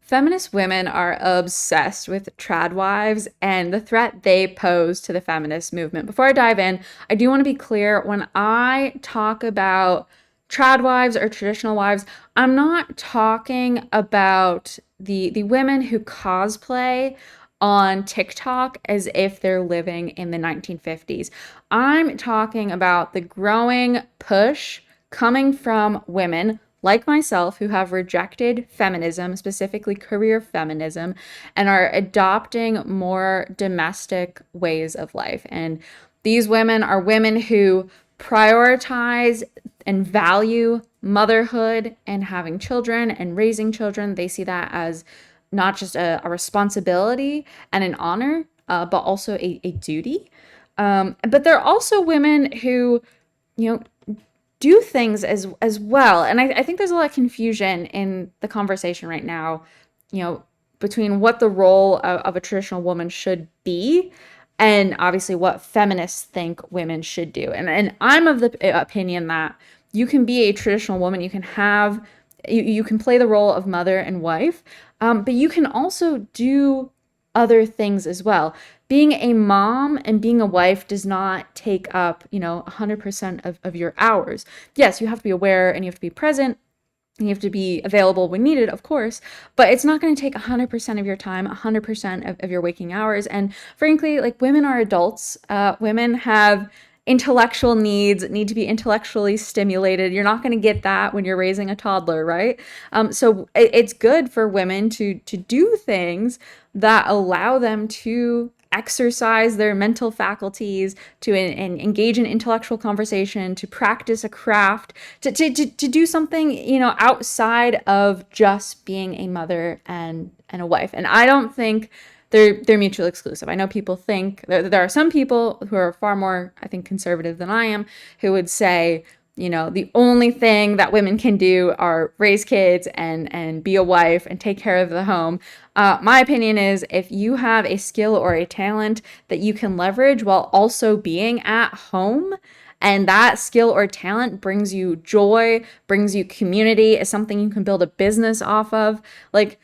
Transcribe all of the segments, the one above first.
Feminist women are obsessed with tradwives and the threat they pose to the feminist movement. Before I dive in, I do want to be clear when I talk about tradwives or traditional wives, I'm not talking about the women who cosplay on TikTok as if they're living in the 1950s. I'm talking about the growing push coming from women like myself who have rejected feminism, specifically career feminism, and are adopting more domestic ways of life. And these women are women who prioritize and value motherhood and having children and raising children. They see that as not just a responsibility and an honor, but also a duty. But they're also women who, you know, do things as well. And I think there's a lot of confusion in the conversation right now, between what the role of a traditional woman should be and obviously what feminists think women should do. And I'm of the opinion that you can be a traditional woman, you can play the role of mother and wife, but you can also do other things as well. Being a mom and being a wife does not take up, 100% of your hours. Yes, you have to be aware and you have to be present and you have to be available when needed, of course, but it's not going to take 100% of your time, 100% of your waking hours. And frankly, like, women are adults. Women have intellectual needs, need to be intellectually stimulated. You're not going to get that when you're raising a toddler, right? So it's good for women to do things that allow them to exercise their mental faculties, to engage in intellectual conversation, to practice a craft, to do something, outside of just being a mother and a wife. And I don't think they're mutually exclusive. I know people think there are some people who are far more, I think, conservative than I am, who would say, the only thing that women can do are raise kids and be a wife and take care of the home. My opinion is, if you have a skill or a talent that you can leverage while also being at home, and that skill or talent brings you joy, brings you community, is something you can build a business off of, like,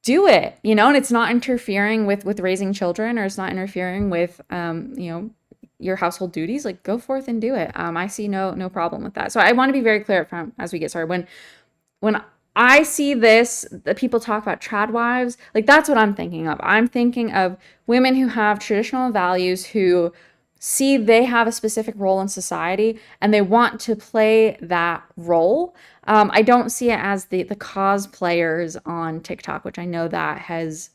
do it, and it's not interfering with raising children, or it's not interfering with, your household duties. Like, go forth and do it. I see no problem with that. So I want to be very clear from as we get started. When I see this, that people talk about trad wives, like, that's what I'm thinking of. I'm thinking of women who have traditional values, who see they have a specific role in society and they want to play that role. I don't see it as the cosplayers on TikTok, which I know that has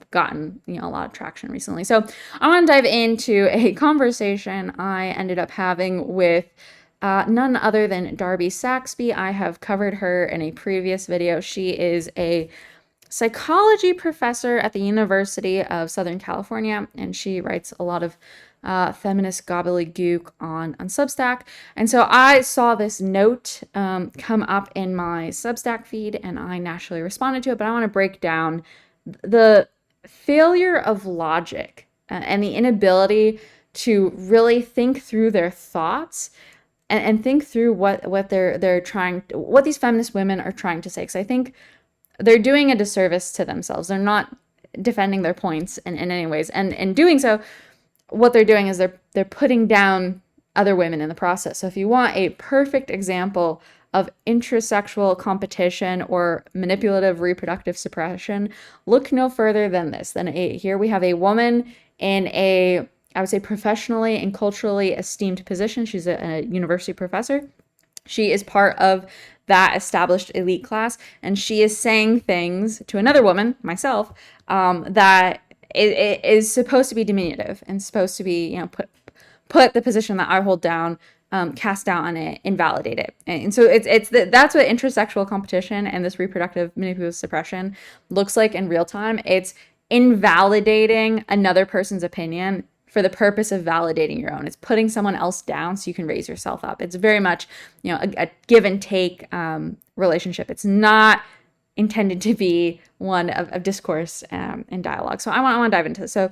gotten a lot of traction recently. So I want to dive into a conversation I ended up having with none other than Darby Saxby. I have covered her in a previous video. She is a psychology professor at the University of Southern California, and she writes a lot of feminist gobbledygook on Substack. And so I saw this note come up in my Substack feed, and I naturally responded to it. But I want to break down the failure of logic and the inability to really think through their thoughts and think through what they're trying, what these feminist women are trying to say. Because I think they're doing a disservice to themselves. They're not defending their points in any ways. And in doing so, what they're doing is they're putting down other women in the process. So if you want a perfect example of intrasexual competition or manipulative reproductive suppression, look no further than this. Here we have a woman in a, I would say, professionally and culturally esteemed position. She's a university professor. She is part of that established elite class, and she is saying things to another woman, myself, that it is supposed to be diminutive and supposed to be, put the position that I hold down, cast doubt on it, invalidate it. And so that's what intersexual competition and this reproductive manipulative suppression looks like in real time. It's invalidating another person's opinion for the purpose of validating your own. It's putting someone else down so you can raise yourself up. It's very much, a give and take relationship. It's not intended to be one of discourse and dialogue. So I want to dive into this. So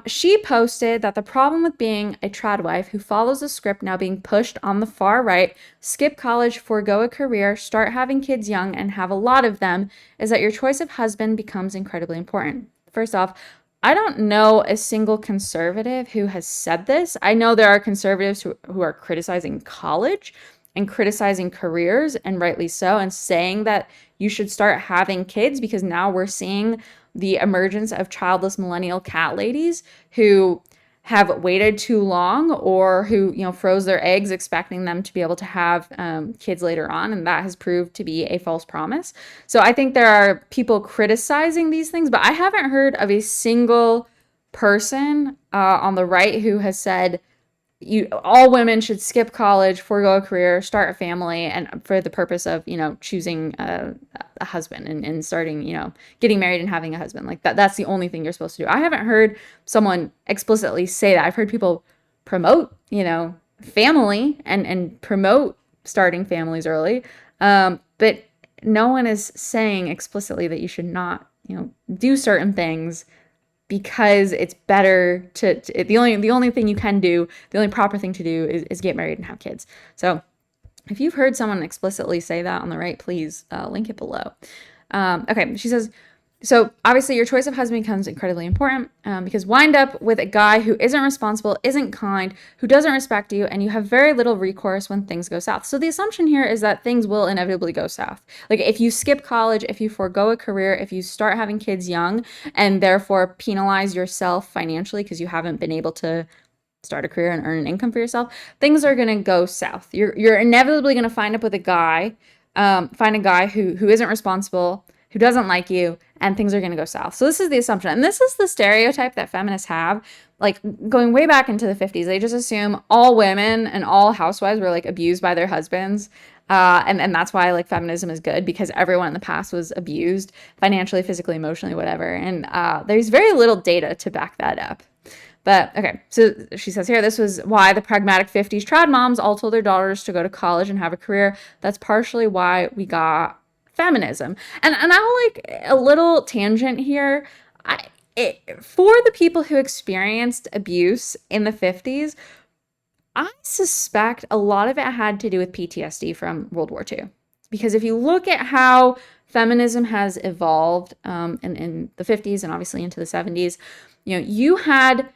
she posted that the problem with being a tradwife who follows a script now being pushed on the far right, skip college, forego a career, start having kids young, and have a lot of them, is that your choice of husband becomes incredibly important. First off, I don't know a single conservative who has said this. I know there are conservatives who are criticizing college and criticizing careers, and rightly so, and saying that you should start having kids because now we're seeing the emergence of childless millennial cat ladies who have waited too long, or who, froze their eggs expecting them to be able to have kids later on, and that has proved to be a false promise. So I think there are people criticizing these things, but I haven't heard of a single person on the right who has said all women should skip college, forego a career, start a family, and for the purpose of choosing a husband and starting getting married and having a husband. Like that's the only thing you're supposed to do. I haven't heard someone explicitly say that. I've heard people promote family and promote starting families early, but no one is saying explicitly that you should not do certain things because it's better the only thing you can do, the only proper thing to do is get married and have kids. So if you've heard someone explicitly say that on the right, please link it below. Okay, she says, so obviously your choice of husband becomes incredibly important because wind up with a guy who isn't responsible, isn't kind, who doesn't respect you, and you have very little recourse when things go south. So the assumption here is that things will inevitably go south. Like if you skip college, if you forego a career, if you start having kids young and therefore penalize yourself financially because you haven't been able to start a career and earn an income for yourself, things are going to go south. You're inevitably going to find up with a guy, find a guy who isn't responsible, who doesn't like you, and things are going to go south. So this is the assumption. And this is the stereotype that feminists have, like going way back into the 50s. They just assume all women and all housewives were like abused by their husbands. And that's why like feminism is good, because everyone in the past was abused financially, physically, emotionally, whatever. And there's very little data to back that up. But okay, so she says here, this was why the pragmatic 50s trad moms all told their daughters to go to college and have a career. That's partially why we got feminism. And I'll like a little tangent here. For the people who experienced abuse in the 50s, I suspect a lot of it had to do with PTSD from World War II. Because if you look at how feminism has evolved in the 50s and obviously into the 70s, you had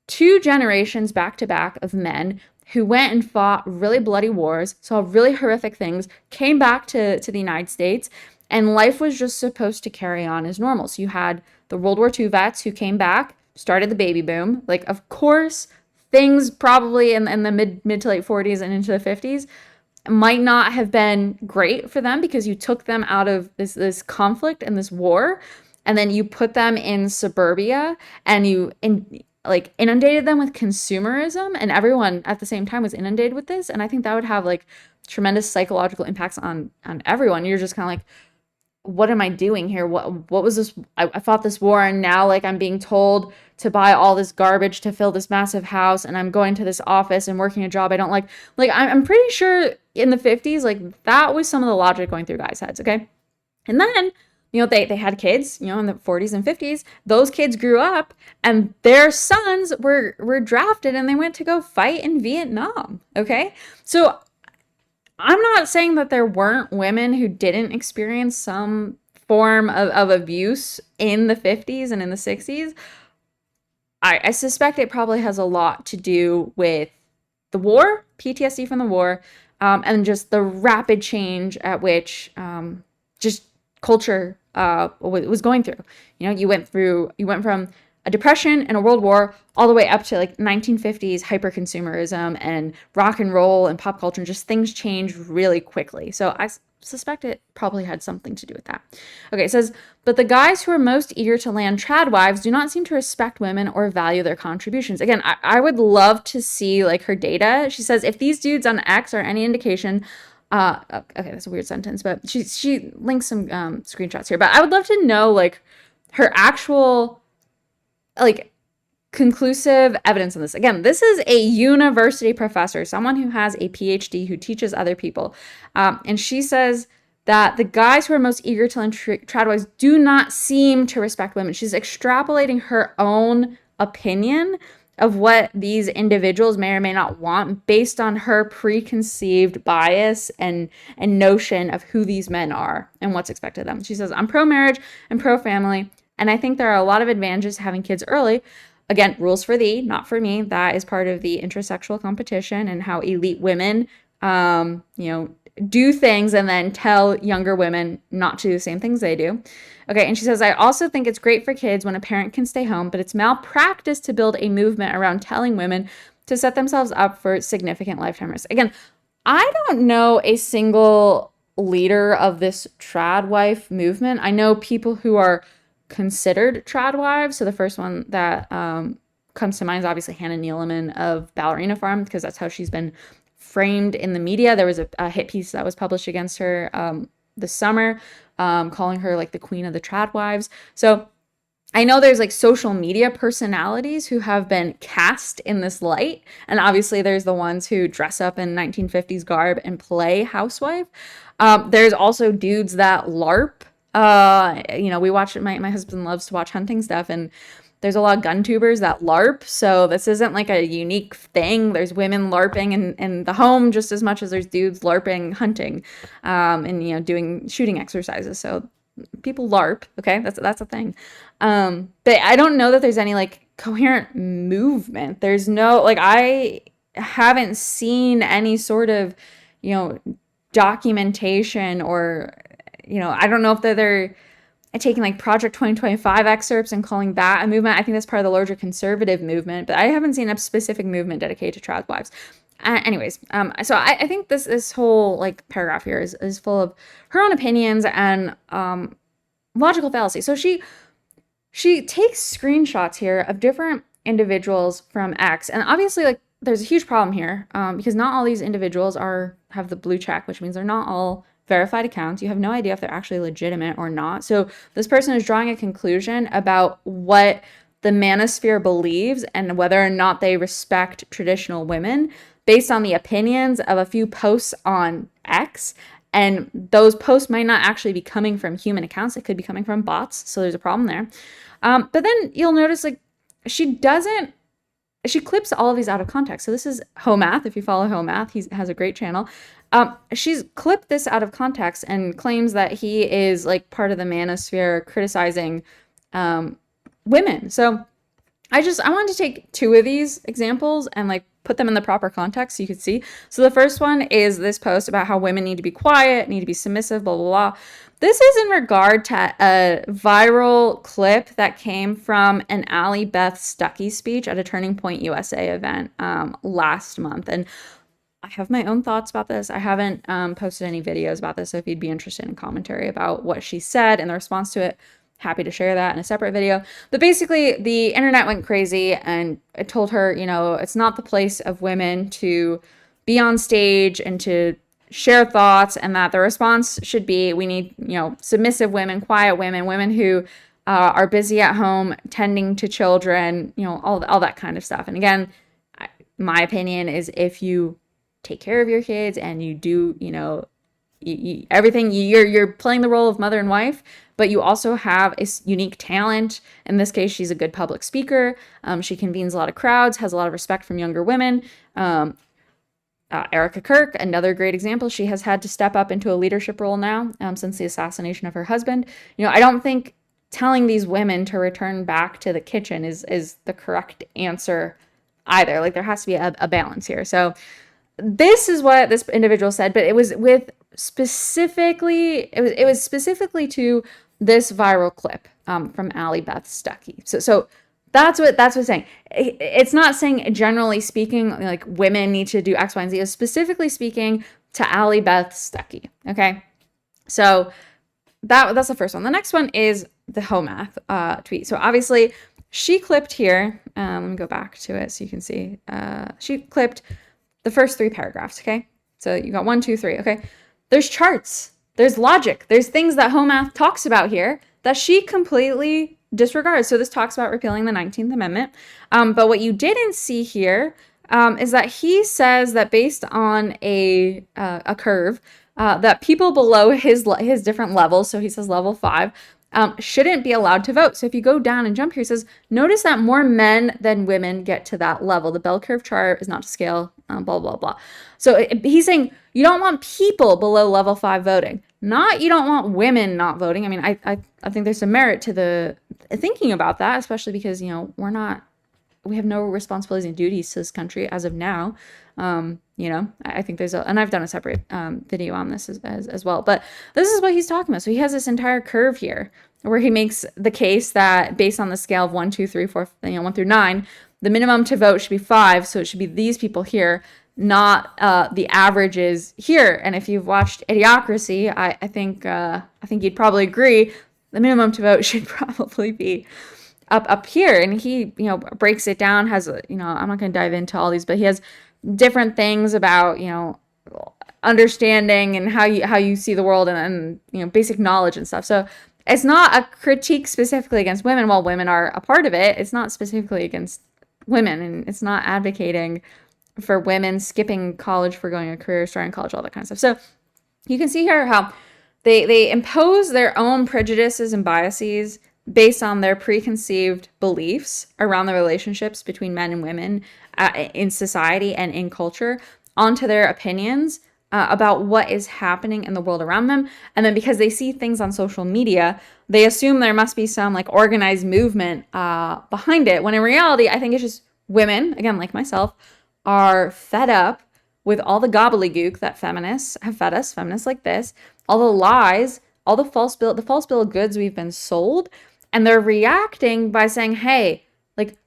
two generations back to back of men who went and fought really bloody wars, saw really horrific things, came back to the United States, and life was just supposed to carry on as normal. So you had the World War II vets who came back, started the baby boom. Like, of course, things probably in the mid to late 40s and into the 50s might not have been great for them because you took them out of this conflict and this war, and then you put them in suburbia and you inundated them with consumerism, and everyone at the same time was inundated with this. And I think that would have like tremendous psychological impacts on everyone. You're just kind of like, what am I doing here? What was this? I fought this war, and now like I'm being told to buy all this garbage to fill this massive house, and I'm going to this office and working a job I don't like. Like I'm pretty sure in the 50s, like that was some of the logic going through guys' heads. Okay. And then they had kids, in the 40s and 50s. Those kids grew up and their sons were drafted and they went to go fight in Vietnam. Okay. So I'm not saying that there weren't women who didn't experience some form of abuse in the 50s and in the 60s. I suspect it probably has a lot to do with the war, PTSD from the war, and just the rapid change at which just culture was going through. You went from a depression and a world war all the way up to like 1950s hyper-consumerism and rock and roll and pop culture, and just things changed really quickly. So I suspect it probably had something to do with that. Okay, it says, but the guys who are most eager to land trad wives do not seem to respect women or value their contributions. Again, I would love to see like her data. She says, if these dudes on X are any indication, okay, that's a weird sentence, but she links some screenshots here. But I would love to know like her actual like conclusive evidence on this. Again, this is a university professor, someone who has a PhD, who teaches other people. And she says that the guys who are most eager to learn tradwives do not seem to respect women. She's extrapolating her own opinion of what these individuals may or may not want based on her preconceived bias and notion of who these men are and what's expected of them. She says, I'm pro-marriage and pro-family, and I think there are a lot of advantages to having kids early. Again, rules for thee, not for me. That is part of the intersexual competition and how elite women, do things and then tell younger women not to do the same things they do. Okay, and she says, I also think it's great for kids when a parent can stay home, but it's malpractice to build a movement around telling women to set themselves up for significant lifetime risk. Again, I don't know a single leader of this tradwife movement. I know people who are considered tradwives. So the first one that comes to mind is obviously Hannah Neeleman of Ballerina Farm, because that's how she's been framed in the media. There was a hit piece that was published against her this summer, calling her like the queen of the tradwives. So I know there's like social media personalities who have been cast in this light. And obviously there's the ones who dress up in 1950s garb and play housewife. There's also dudes that LARP. We watch, my husband loves to watch hunting stuff, and there's a lot of gun tubers that LARP. So this isn't like a unique thing. There's women LARPing in the home just as much as there's dudes LARPing hunting, and doing shooting exercises. So people LARP. Okay, that's a thing. But I don't know that there's any like coherent movement. There's no, like, I haven't seen any sort of, documentation, or, I don't know if they're taking like Project 2025 excerpts and calling that a movement. I think that's part of the larger conservative movement, but I haven't seen a specific movement dedicated to tradwives. So I think this whole like paragraph here is full of her own opinions and logical fallacy. So she takes screenshots here of different individuals from X, and obviously like there's a huge problem here because not all these individuals have the blue check, which means they're not all verified accounts. You have no idea if they're actually legitimate or not. So this person is drawing a conclusion about what the manosphere believes and whether or not they respect traditional women based on the opinions of a few posts on X. And those posts might not actually be coming from human accounts. It could be coming from bots. So there's a problem there. But then you'll notice like she clips all of these out of context. So this is Homath. If you follow Homath, he has a great channel. She's clipped this out of context and claims that he is like part of the manosphere criticizing women. So I wanted to take two of these examples and like put them in the proper context so you could see. So the first one is this post about how women need to be quiet, need to be submissive, blah, blah, blah. This is in regard to a viral clip that came from an Allie Beth Stuckey speech at a Turning Point USA event last month. And I have my own thoughts about this. I haven't posted any videos about this, so if you'd be interested in commentary about what she said and the response to it, happy to share that in a separate video. But basically, the internet went crazy and it told her, it's not the place of women to be on stage and to share thoughts, and that the response should be, we need, submissive women, quiet women, women who are busy at home tending to children, all that kind of stuff. And again, my opinion is if you take care of your kids and you do, everything, you're playing the role of mother and wife, but you also have a unique talent. In this case, she's a good public speaker. She convenes a lot of crowds, has a lot of respect from younger women. Erica Kirk, another great example. She has had to step up into a leadership role now since the assassination of her husband. I don't think telling these women to return back to the kitchen is the correct answer either. Like, there has to be a balance here. So this is what this individual said, but it was specifically to this viral clip from Allie Beth Stuckey. So that's what it's saying. It's not saying generally speaking like women need to do X, Y, and Z. It's specifically speaking to Allie Beth Stuckey. Okay, so that's the first one. The next one is the Homath tweet. So obviously she clipped here. Let me go back to it so you can see. She clipped the first three paragraphs. Okay, so you got 1, 2, 3. Okay, there's charts. There's logic. There's things that Homath talks about here that she completely disregards. So this talks about repealing the 19th Amendment. But what you didn't see here is that he says that based on a curve, that people below his different levels, so he says level 5, shouldn't be allowed to vote. So if you go down and jump here, he says, notice that more men than women get to that level. The bell curve chart is not to scale, blah, blah, blah. So he's saying you don't want people below level 5 voting, not you don't want women not voting. I mean, I think there's some merit to the thinking about that, especially because, we have no responsibilities and duties to this country as of now. I think and I've done a separate video on this as well, but this is what he's talking about. So he has this entire curve here where he makes the case that based on the scale of 1, 2, 3, 4, 1 through 9, the minimum to vote should be 5. So it should be these people here, not the averages here. And if you've watched Idiocracy, I think you'd probably agree the minimum to vote should probably be up here. And he breaks it down, has I'm not going to dive into all these, but he has different things about understanding and how you see the world, and basic knowledge and stuff. So it's not a critique specifically against women. While women are a part of it, it's not specifically against women, and it's not advocating for women skipping college for going a career, starting college, all that kind of stuff. So you can see here how they impose their own prejudices and biases based on their preconceived beliefs around the relationships between men and women in society and in culture onto their opinions about what is happening in the world around them. And then because they see things on social media, they assume there must be some like organized movement behind it, when in reality, I think it's just women, again, like myself, are fed up with all the gobbledygook that feminists have fed us, feminists like this, all the lies, all the false bill of goods we've been sold. And they're reacting by saying, hey, like,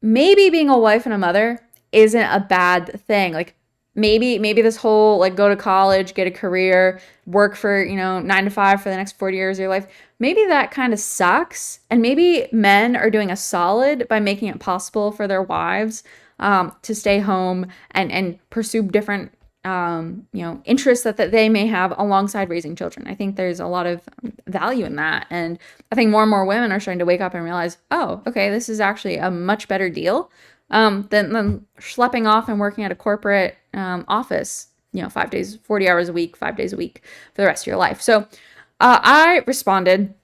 maybe being a wife and a mother isn't a bad thing. Like, maybe this whole, like, go to college, get a career, work for, 9 to 5 for the next 40 years of your life, maybe that kind of sucks. And maybe men are doing a solid by making it possible for their wives to stay home and pursue different interests that they may have alongside raising children. I think there's a lot of value in that. And I think more and more women are starting to wake up and realize, oh, okay, this is actually a much better deal than schlepping off and working at a corporate office, 5 days, 40 hours a week, 5 days a week for the rest of your life. So I responded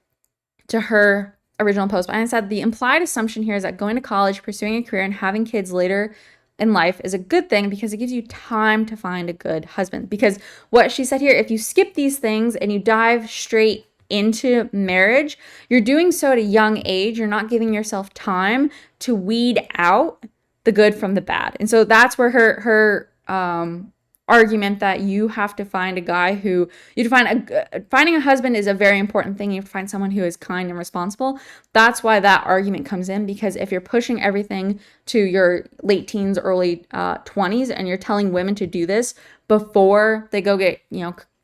to her original post, and I said, the implied assumption here is that going to college, pursuing a career, and having kids later in life is a good thing because it gives you time to find a good husband. Because what she said here, if you skip these things and you dive straight into marriage, you're doing so at a young age. You're not giving yourself time to weed out the good from the bad. And so that's where her argument that you have to find a guy who finding a husband is a very important thing. You have to find someone who is kind and responsible. That's why that argument comes in, because if you're pushing everything to your late teens, early 20s, and you're telling women to do this before they go get,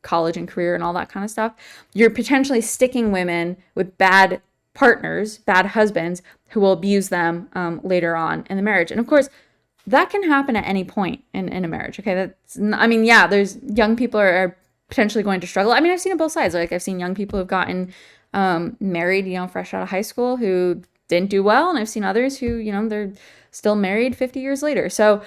college and career and all that kind of stuff, you're potentially sticking women with bad partners, bad husbands who will abuse them later on in the marriage. And of course, that can happen at any point in a marriage. Okay, there's young people are potentially going to struggle. I mean, I've seen it both sides. Like, I've seen young people who've gotten married, fresh out of high school, who didn't do well, and I've seen others who, they're still married 50 years later. So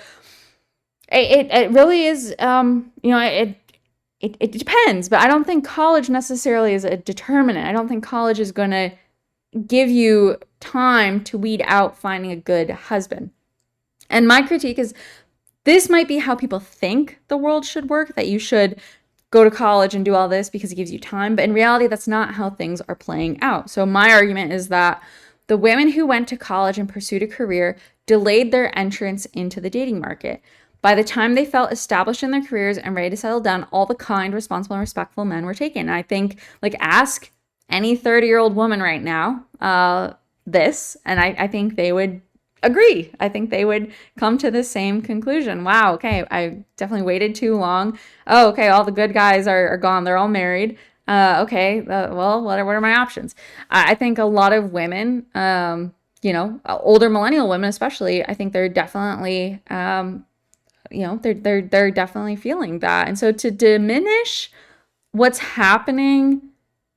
it really is, it depends. But I don't think college necessarily is a determinant. I don't think college is going to give you time to weed out finding a good husband. And my critique is, this might be how people think the world should work, that you should go to college and do all this because it gives you time. But in reality, that's not how things are playing out. So my argument is that the women who went to college and pursued a career delayed their entrance into the dating market. By the time they felt established in their careers and ready to settle down, all the kind, responsible, and respectful men were taken. And I think, ask any 30-year-old woman right now this, and I think they would agree. I think they would come to the same conclusion. Wow, okay, I definitely waited too long. Oh, okay, all the good guys are gone. They're all married. Okay, well, what are my options? I think a lot of women, older millennial women especially, I think they're definitely, they're definitely feeling that. And so to diminish what's happening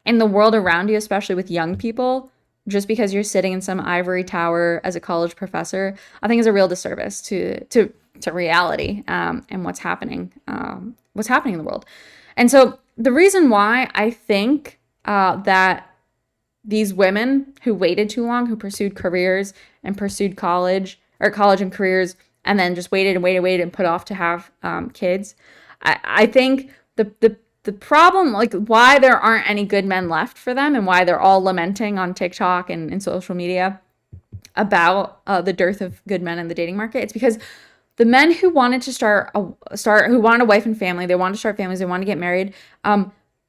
in the world around you, especially with young people, just because you're sitting in some ivory tower as a college professor, I think is a real disservice to to reality, and what's happening in the world. And so the reason why I think that these women who waited too long, who pursued careers and pursued college and careers, and then just waited and put off to have kids, I think the problem, like why there aren't any good men left for them and why they're all lamenting on TikTok and social media about the dearth of good men in the dating market, it's because the men who wanted to who wanted a wife and family, they wanted to start families, they wanted to get married,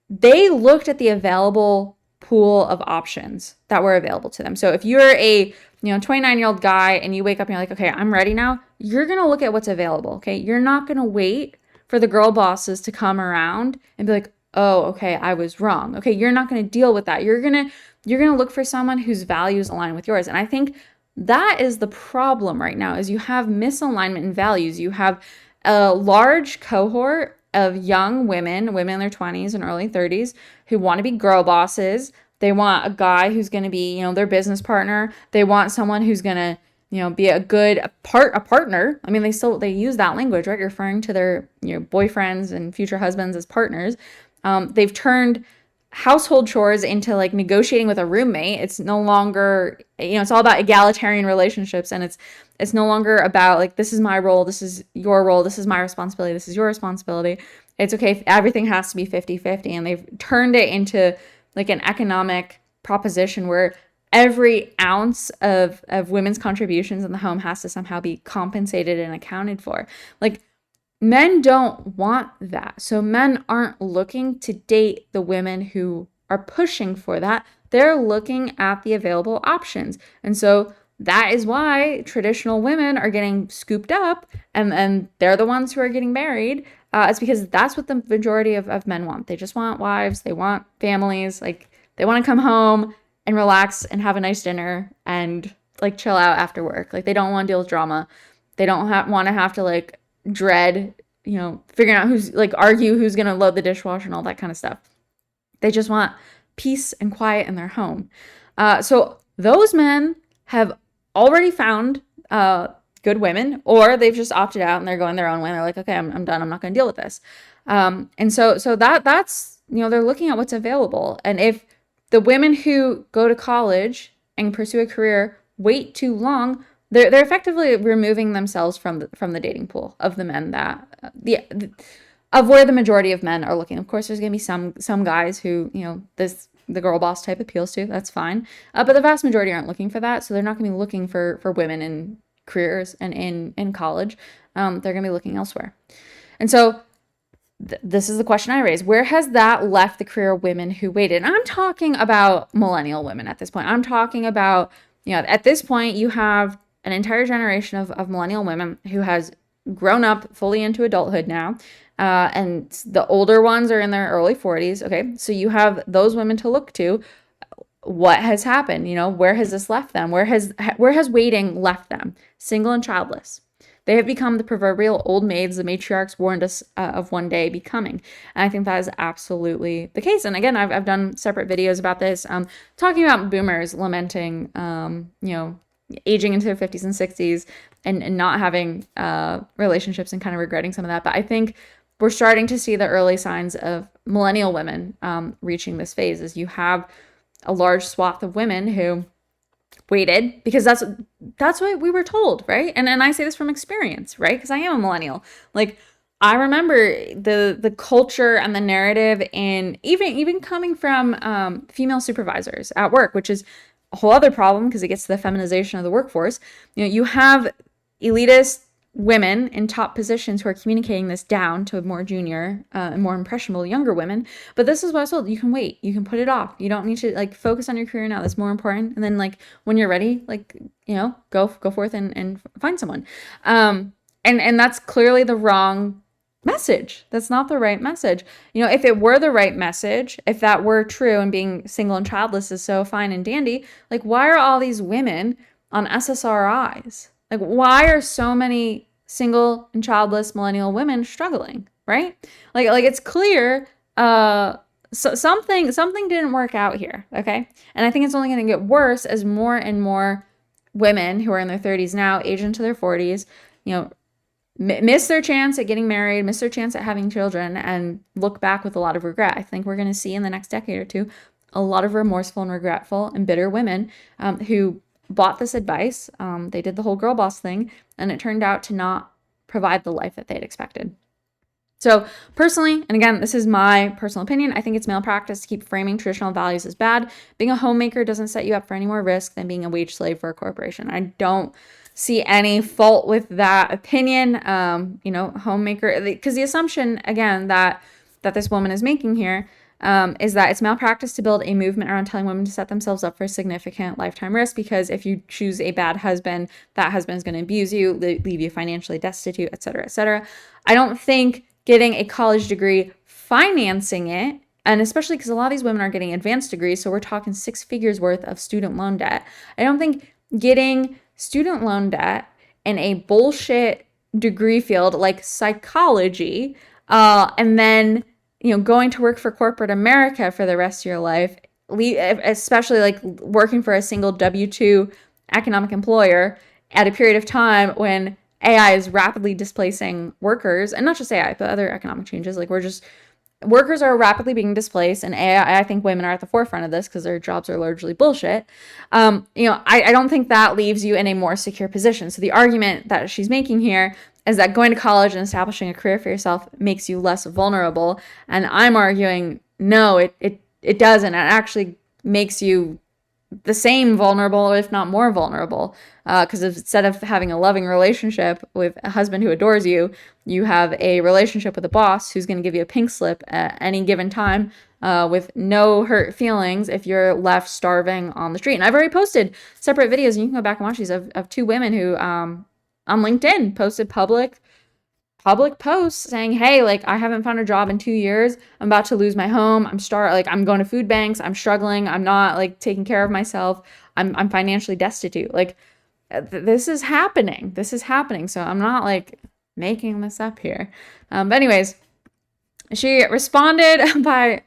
they looked at the available pool of options that were available to them. So if you're a 29-year-old guy and you wake up and you're like, okay, I'm ready now, you're going to look at what's available, okay? You're not going to wait for the girl bosses to come around and be like, oh, okay, I was wrong. Okay, you're not going to deal with that. You're going to look for someone whose values align with yours. And I think that is the problem right now, is you have misalignment in values. You have a large cohort of young women in their 20s and early 30s who want to be girl bosses. They want a guy who's going to be, their business partner. They want someone who's going to, be a good partner. I mean, they use that language, right? Referring to their, boyfriends and future husbands as partners. They've turned household chores into like negotiating with a roommate. It's no longer, it's all about egalitarian relationships, and it's no longer about like, this is my role, this is your role, this is my responsibility, this is your responsibility. It's okay if everything has to be 50-50, and they've turned it into like an economic proposition where every ounce of women's contributions in the home has to somehow be compensated and accounted for. Like, men don't want that. So men aren't looking to date the women who are pushing for that. They're looking at the available options. And so that is why traditional women are getting scooped up, and they're the ones who are getting married. It's because that's what the majority of men want. They just want wives. They want families. Like, they want to come home and relax and have a nice dinner and like chill out after work. Like, they don't want to deal with drama. They don't want to have to like dread, figuring out argue who's going to load the dishwasher and all that kind of stuff. They just want peace and quiet in their home. So those men have already found good women, or they've just opted out and they're going their own way. They're like, okay, I'm done. I'm not going to deal with this. And so that's, they're looking at what's available. And if the women who go to college and pursue a career wait too long, they're effectively removing themselves from the dating pool of the men that of where the majority of men are looking. Of course, there's gonna be some guys who the girl boss type appeals to. That's fine, but the vast majority aren't looking for that. So they're not gonna be looking for women in careers and in college. They're gonna be looking elsewhere. And so this is the question I raise: where has that left the career women who waited? And I'm talking about millennial women at this point. I'm talking about at this point you have an entire generation of millennial women who has grown up fully into adulthood now. And the older ones are in their early 40s. Okay, so you have those women to look to. What has happened? Where has this left them? Where has waiting left them? Single and childless. They have become the proverbial old maids the matriarchs warned us of one day becoming. And I think that is absolutely the case. And again, I've done separate videos about this, talking about boomers lamenting, aging into their 50s and 60s and not having relationships and kind of regretting some of that. But I think we're starting to see the early signs of millennial women reaching this phase, as you have a large swath of women who waited because that's what we were told, right? And I say this from experience, right? Because I am a millennial. Like, I remember the culture and the narrative, and even coming from female supervisors at work, which is a whole other problem because it gets to the feminization of the workforce. You have elitist women in top positions who are communicating this down to more junior and more impressionable younger women. But this is what I was told: you can wait, you can put it off, you don't need to focus on your career now, that's more important, and then when you're ready, go forth and find someone. And that's clearly the wrong message. That's not the right message. If it were the right message, if that were true and being single and childless is so fine and dandy, why are all these women on SSRIs? Why are so many single and childless millennial women struggling, right? It's clear something didn't work out here, okay? And I think it's only going to get worse as more and more women who are in their 30s now age into their 40s, miss their chance at getting married, miss their chance at having children, and look back with a lot of regret. I think we're going to see in the next decade or two a lot of remorseful and regretful and bitter women who bought this advice. They did the whole girl boss thing, and it turned out to not provide the life that they'd expected. So personally, and again, this is my personal opinion, I think it's male practice to keep framing traditional values as bad. Being a homemaker doesn't set you up for any more risk than being a wage slave for a corporation. I don't see any fault with that opinion. Homemaker, because the assumption, again, that this woman is making here is that it's malpractice to build a movement around telling women to set themselves up for a significant lifetime risk, because if you choose a bad husband, that husband is going to abuse you, leave you financially destitute, et cetera, et cetera. I don't think getting a college degree, financing it, and especially because a lot of these women are getting advanced degrees, so we're talking 6 figures worth of student loan debt. I don't think getting student loan debt in a bullshit degree field like psychology, and then going to work for corporate America for the rest of your life, especially like working for a single W-2 economic employer at a period of time when AI is rapidly displacing workers, and not just AI, but other economic changes. Like workers are rapidly being displaced, and AI, I think women are at the forefront of this because their jobs are largely bullshit. I don't think that leaves you in a more secure position. So the argument that she's making here is that going to college and establishing a career for yourself makes you less vulnerable. And I'm arguing, no, it doesn't. It actually makes you the same vulnerable, if not more vulnerable, because instead of having a loving relationship with a husband who adores you, you have a relationship with a boss who's going to give you a pink slip at any given time with no hurt feelings if you're left starving on the street. And I've already posted separate videos, and you can go back and watch these, of 2 women who on LinkedIn posted public posts saying, hey, like, I haven't found a job in 2 years. I'm about to lose my home. I'm going to food banks. I'm struggling. I'm not like taking care of myself. I'm financially destitute. Like, this is happening. So I'm not like making this up here. But anyways, she responded by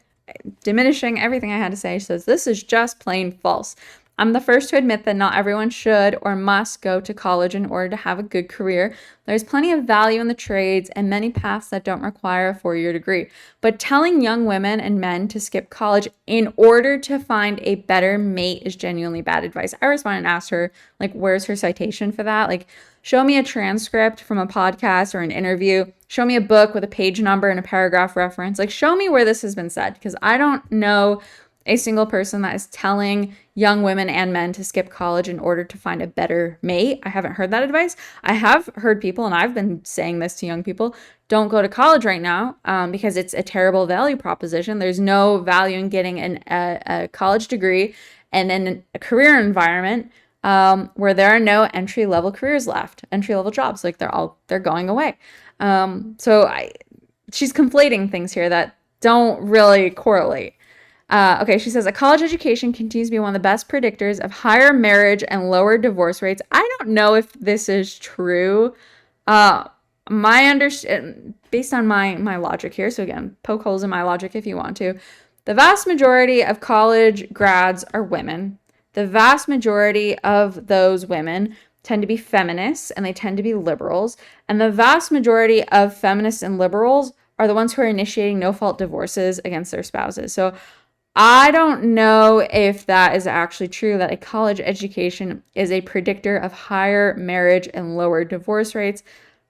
diminishing everything I had to say. She says, this is just plain false. I'm the first to admit that not everyone should or must go to college in order to have a good career. There's plenty of value in the trades and many paths that don't require a 4-year degree. But telling young women and men to skip college in order to find a better mate is genuinely bad advice. I responded and asked her, like, where's her citation for that? Like, show me a transcript from a podcast or an interview. Show me a book with a page number and a paragraph reference. Like, show me where this has been said, because I don't know a single person that is telling young women and men to skip college in order to find a better mate. I haven't heard that advice. I have heard people, and I've been saying this to young people, don't go to college right now because it's a terrible value proposition. There's no value in getting a college degree and in a career environment where there are no entry-level careers left, entry-level jobs. Like, they're going away. She's conflating things here that don't really correlate. Okay, she says, a college education continues to be one of the best predictors of higher marriage and lower divorce rates. I don't know if this is true. Based on my logic here, so again, poke holes in my logic if you want to. The vast majority of college grads are women. The vast majority of those women tend to be feminists, and they tend to be liberals. And the vast majority of feminists and liberals are the ones who are initiating no-fault divorces against their spouses. So I don't know if that is actually true, that a college education is a predictor of higher marriage and lower divorce rates.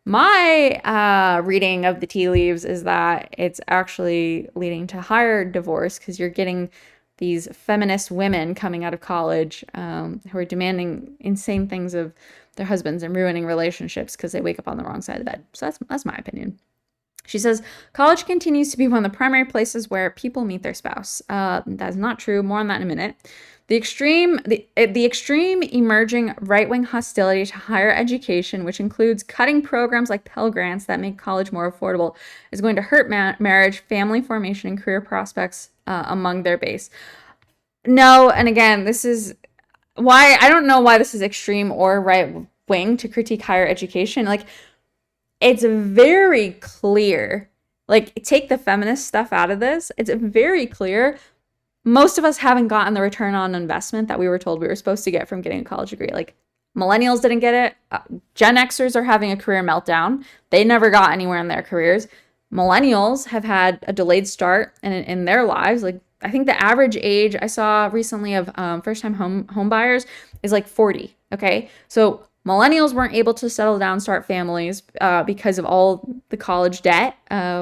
My reading of the tea leaves is that it's actually leading to higher divorce, because you're getting these feminist women coming out of college who are demanding insane things of their husbands and ruining relationships because they wake up on the wrong side of the bed. So that's my opinion. She says, college continues to be one of the primary places where people meet their spouse. That is not true. More on that in a minute. The extreme emerging right-wing hostility to higher education, which includes cutting programs like Pell Grants that make college more affordable, is going to hurt marriage, family formation, and career prospects among their base. No, and again, this is why I don't know why this is extreme or right-wing to critique higher education. Like, it's very clear, like, take the feminist stuff out of this. It's very clear. Most of us haven't gotten the return on investment that we were told we were supposed to get from getting a college degree. Like, Millennials didn't get it. Gen Xers are having a career meltdown. They never got anywhere in their careers. Millennials have had a delayed start in their lives. Like, I think the average age I saw recently of first-time home buyers is like 40. Okay, so millennials weren't able to settle down, start families because of all the college debt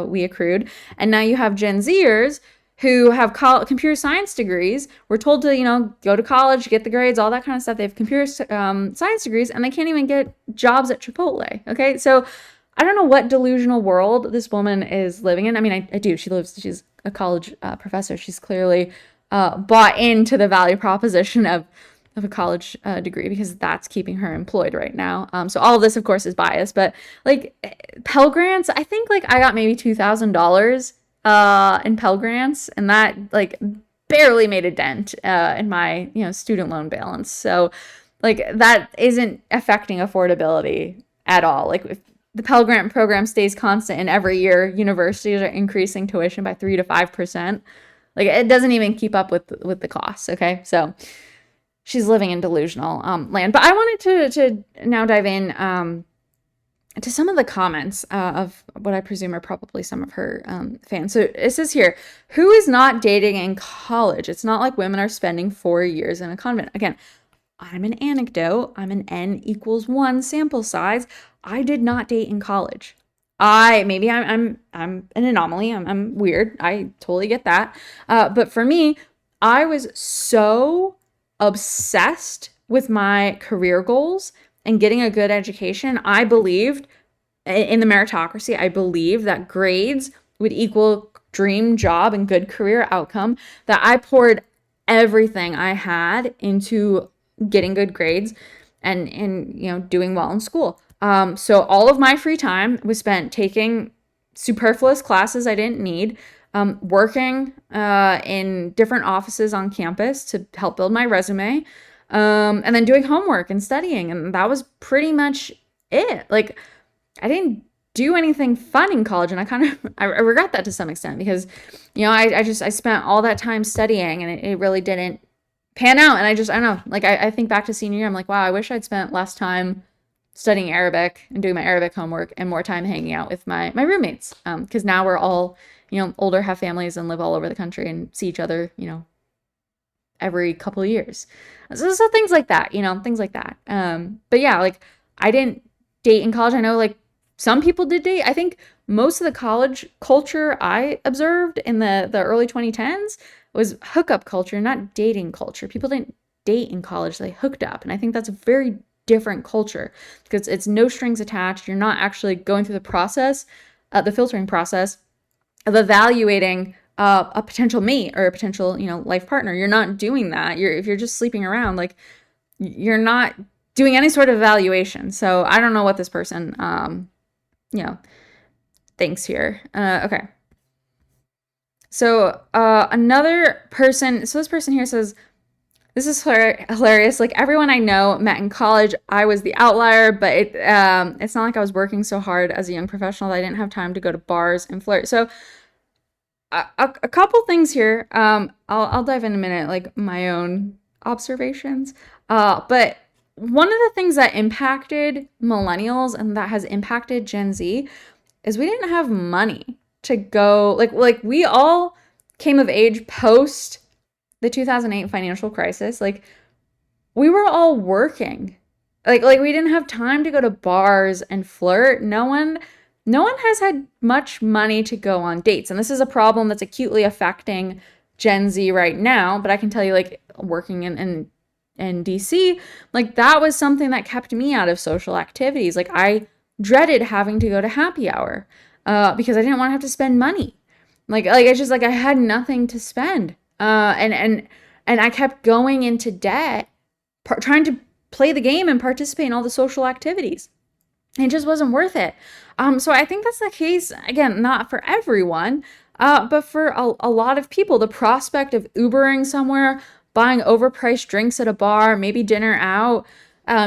we accrued, and now you have Gen Zers who have computer science degrees. We're told to, go to college, get the grades, all that kind of stuff. They have computer science degrees, and they can't even get jobs at Chipotle. Okay, so I don't know what delusional world this woman is living in. I mean, I do. She's a college professor. She's clearly bought into the value proposition of a college degree, because that's keeping her employed right now. So all of this, of course, is biased. But like Pell Grants, I think like I got maybe $2,000 in Pell Grants, and that like barely made a dent in my student loan balance. So like that isn't affecting affordability at all. Like if the Pell Grant program stays constant and every year universities are increasing tuition by 3 to 5%, like it doesn't even keep up with the costs. Okay, so she's living in delusional land. But I wanted to now dive in to some of the comments of what I presume are probably some of her fans. So it says here, who is not dating in college? It's not like women are spending 4 years in a convent. Again, I'm an anecdote. I'm an N=1 sample size. I did not date in college. Maybe I'm an anomaly. I'm weird. I totally get that. But for me, I was so obsessed with my career goals and getting a good education. I believed in the meritocracy. I believed that grades would equal dream job and good career outcome, that I poured everything I had into getting good grades and doing well in school. So all of my free time was spent taking superfluous classes I didn't need, working in different offices on campus to help build my resume, and then doing homework and studying. And that was pretty much it. Like, I didn't do anything fun in college, and I regret that to some extent, because I spent all that time studying, and it really didn't pan out. And I don't know, like I think back to senior year, I'm like, wow, I wish I'd spent less time studying Arabic and doing my Arabic homework and more time hanging out with my roommates, because now we're all older, have families, and live all over the country and see each other every couple of years. So things like that, things like that. But yeah, like I didn't date in college. I know like some people did date. I think most of the college culture I observed in the early 2010s was hookup culture, not dating culture. People didn't date in college, they hooked up. And I think that's a very different culture, because it's no strings attached. You're not actually going through the process, the filtering process of evaluating a potential mate or a potential, life partner. You're not doing that. If you're just sleeping around, like you're not doing any sort of evaluation. So I don't know what this person, thinks here. Okay. So another person, so this person here says, this is hilarious. Like everyone I know met in college. I was the outlier, but it's not like I was working so hard as a young professional that I didn't have time to go to bars and flirt. So a couple things here. I'll dive in a minute, like my own observations. But one of the things that impacted millennials and that has impacted Gen Z is we didn't have money to go, like we all came of age post the 2008 financial crisis. Like we were all working. Like we didn't have time to go to bars and flirt. No one has had much money to go on dates. And this is a problem that's acutely affecting Gen Z right now. But I can tell you, like working in DC, like that was something that kept me out of social activities. Like I dreaded having to go to happy hour because I didn't want to have to spend money. Like it's just like I had nothing to spend. And I kept going into debt, trying to play the game and participate in all the social activities. It just wasn't worth it. So I think that's the case, again, not for everyone, but for a lot of people. The prospect of Ubering somewhere, buying overpriced drinks at a bar, maybe dinner out,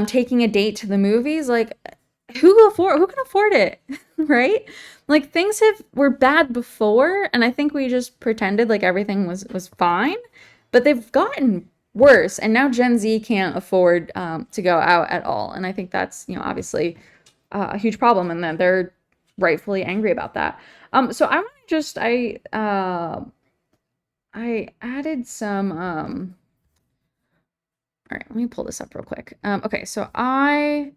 taking a date to the movies, like who can afford it, right? Like things were bad before, and I think we just pretended like everything was fine, but they've gotten worse. And now Gen Z can't afford to go out at all. And I think that's, obviously a huge problem, and that they're rightfully angry about that. So I want to just I added some all right, let me pull this up real quick. Okay, so I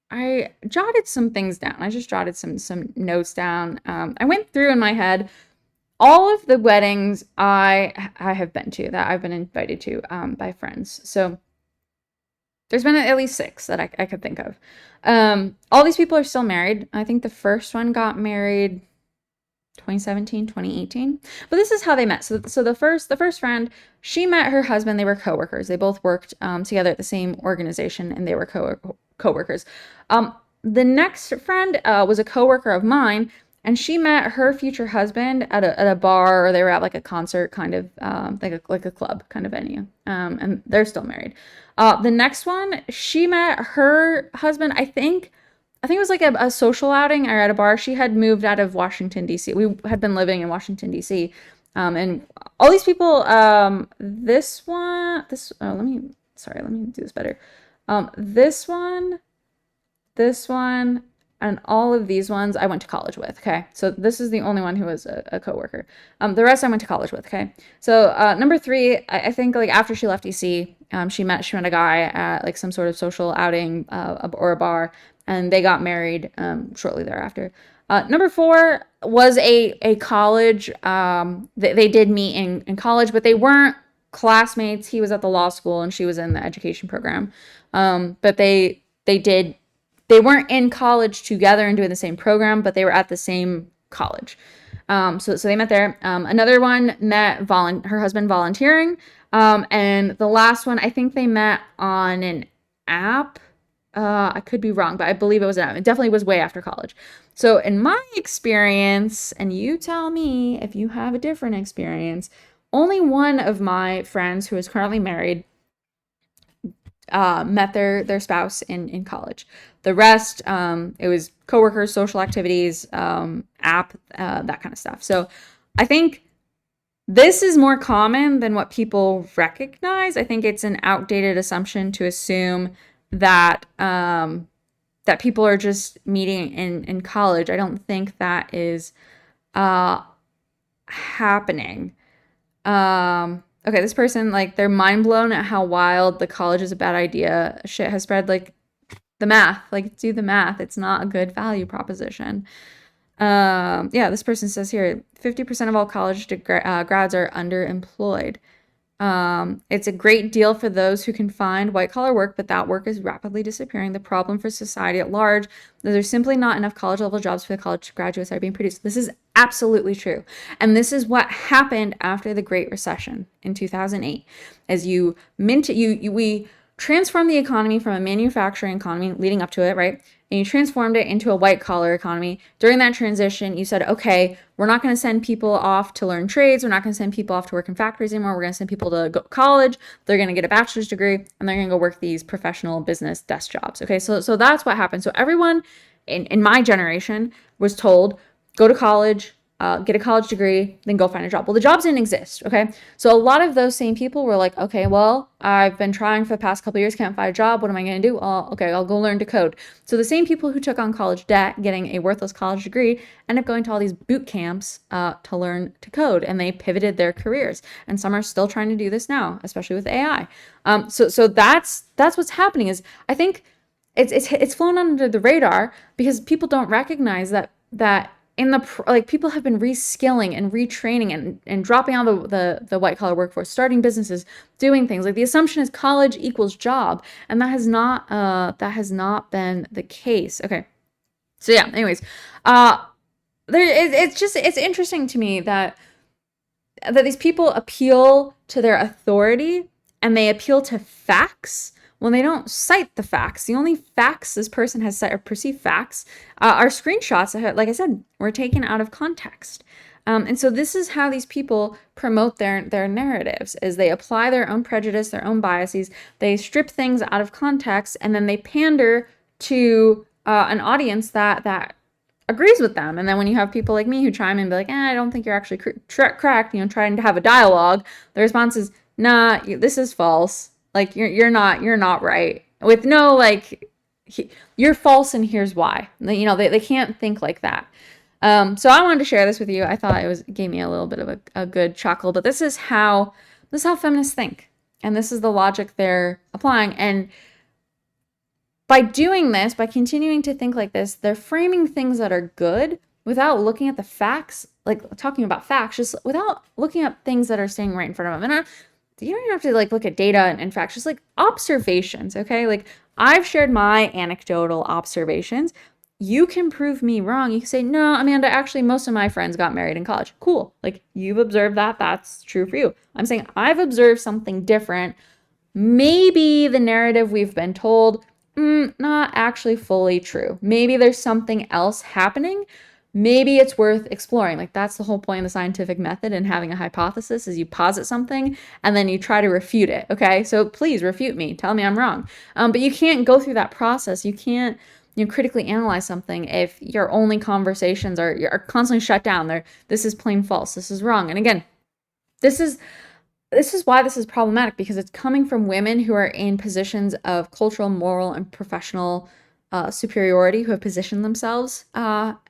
I jotted some things down. I just jotted some notes down. I went through in my head all of the weddings I have been to, that I've been invited to by friends. So there's been at least 6 that I could think of. All these people are still married. I think the first one got married 2017, 2018. But this is how they met. So the first friend, she met her husband. They were coworkers. They both worked together at the same organization, and they were coworkers. The next friend was a coworker of mine, and she met her future husband at a bar, or they were at like a concert kind of like a club kind of venue. And they're still married. The next one, she met her husband, I think it was like a social outing or at a bar. She had moved out of Washington, D.C. We had been living in Washington, D.C. And all these people, let me do this better. This one, and all of these ones I went to college with, okay? So this is the only one who was a coworker. The rest I went to college with, okay? So number 3, I think like after she left DC, she met a guy at like some sort of social outing or a bar, and they got married shortly thereafter. Number 4 was a college. They did meet in college, but they weren't classmates. He was at the law school and she was in the education program. But they weren't in college together and doing the same program, but they were at the same college. So they met there. Another one met her husband volunteering. And the last one, I think they met on an app. I could be wrong, but I believe it was an app. It definitely was way after college. So in my experience, and you tell me if you have a different experience, only one of my friends who is currently married met their spouse in college. The rest, it was coworkers, social activities, app, that kind of stuff. So I think this is more common than what people recognize. I think it's an outdated assumption to assume that that people are just meeting in college. I don't think that is happening. Okay, this person, like, they're mind blown at how wild the college is a bad idea. Shit has spread, like, the math. Like, do the math. It's not a good value proposition. Yeah, this person says here, 50% of all college grads are underemployed. It's a great deal for those who can find white-collar work, but that work is rapidly disappearing. The problem for society at large is there's simply not enough college-level jobs for the college graduates that are being produced. This is absolutely true. And this is what happened after the Great Recession in 2008. As we transformed the economy from a manufacturing economy leading up to it, right? And you transformed it into a white-collar economy. During that transition, you said, okay, we're not going to send people off to learn trades. We're not going to send people off to work in factories anymore. We're going to send people to go to college. They're going to get a bachelor's degree, and they're going to go work these professional business desk jobs. Okay, so that's what happened. So everyone in my generation was told, go to college, get a college degree, then go find a job. Well, the jobs didn't exist, okay? So a lot of those same people were like, okay, well, I've been trying for the past couple of years, can't find a job. What am I going to do? Okay, I'll go learn to code. So the same people who took on college debt, getting a worthless college degree, end up going to all these boot camps to learn to code, and they pivoted their careers. And some are still trying to do this now, especially with AI. So that's what's happening. Is I think it's flown under the radar because people don't recognize that people have been reskilling and retraining and dropping out of the white collar workforce, starting businesses, doing things. Like, the assumption is college equals job, and that has not been the case. Okay, so yeah. Anyways, it's interesting to me that these people appeal to their authority and they appeal to facts when they don't cite the facts. The only facts this person has cited, or perceived facts, are screenshots that, like I said, were taken out of context. And so this is how these people promote their narratives, is they apply their own prejudice, their own biases, they strip things out of context, and then they pander to an audience that agrees with them. And then when you have people like me who chime in and be like, I don't think you're actually correct, trying to have a dialogue, the response is, nah, this is false. Like, you're not right. With no, like, you're false and here's why. They can't think like that. So I wanted to share this with you. I thought it gave me a little bit of a good chuckle, but this is how feminists think. And this is the logic they're applying. And by doing this, by continuing to think like this, they're framing things that are good without looking at the facts, like talking about facts, just without looking at things that are staying right in front of them. And you don't even have to like look at data and facts, just like observations, okay? Like I've shared my anecdotal observations. You can prove me wrong. You can say, no, Amanda, actually, most of my friends got married in college. Cool. Like you've observed that. That's true for you. I'm saying I've observed something different. Maybe the narrative we've been told, not actually fully true. Maybe there's something else happening. Maybe it's worth exploring. Like that's the whole point of the scientific method and having a hypothesis is you posit something and then you try to refute it. Okay, so please refute me. Tell me I'm wrong. But you can't go through that process. You can't critically analyze something if your only conversations are constantly shut down. This is plain false. This is wrong. And again, this is why this is problematic, because it's coming from women who are in positions of cultural, moral, and professional superiority, who have positioned themselves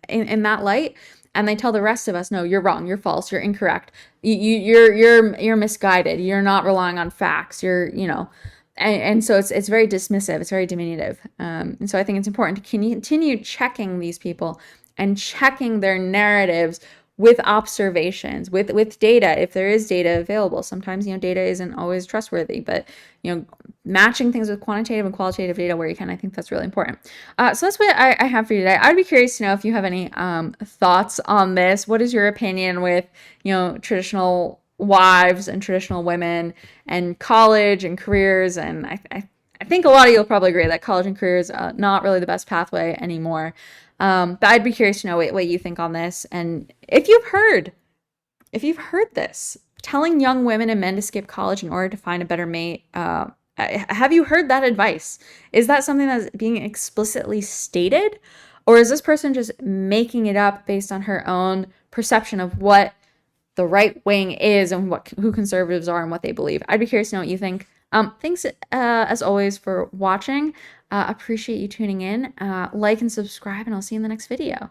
in that light, and they tell the rest of us, no, you're wrong, you're false, you're incorrect, you're misguided, you're not relying on facts, and so it's very dismissive, it's very diminutive, and so I think it's important to continue checking these people and checking their narratives with observations, with data, if there is data available. Sometimes, data isn't always trustworthy, but, matching things with quantitative and qualitative data where you can, I think that's really important. So that's what I have for you today. I'd be curious to know if you have any thoughts on this. What is your opinion with, traditional wives and traditional women and college and careers? And I think a lot of you will probably agree that college and career is not really the best pathway anymore. But I'd be curious to know what you think on this. And if you've heard this, telling young women and men to skip college in order to find a better mate, have you heard that advice? Is that something that's being explicitly stated? Or is this person just making it up based on her own perception of what the right wing is and who conservatives are and what they believe? I'd be curious to know what you think. Thanks as always for watching. Appreciate you tuning in. Like and subscribe, and I'll see you in the next video.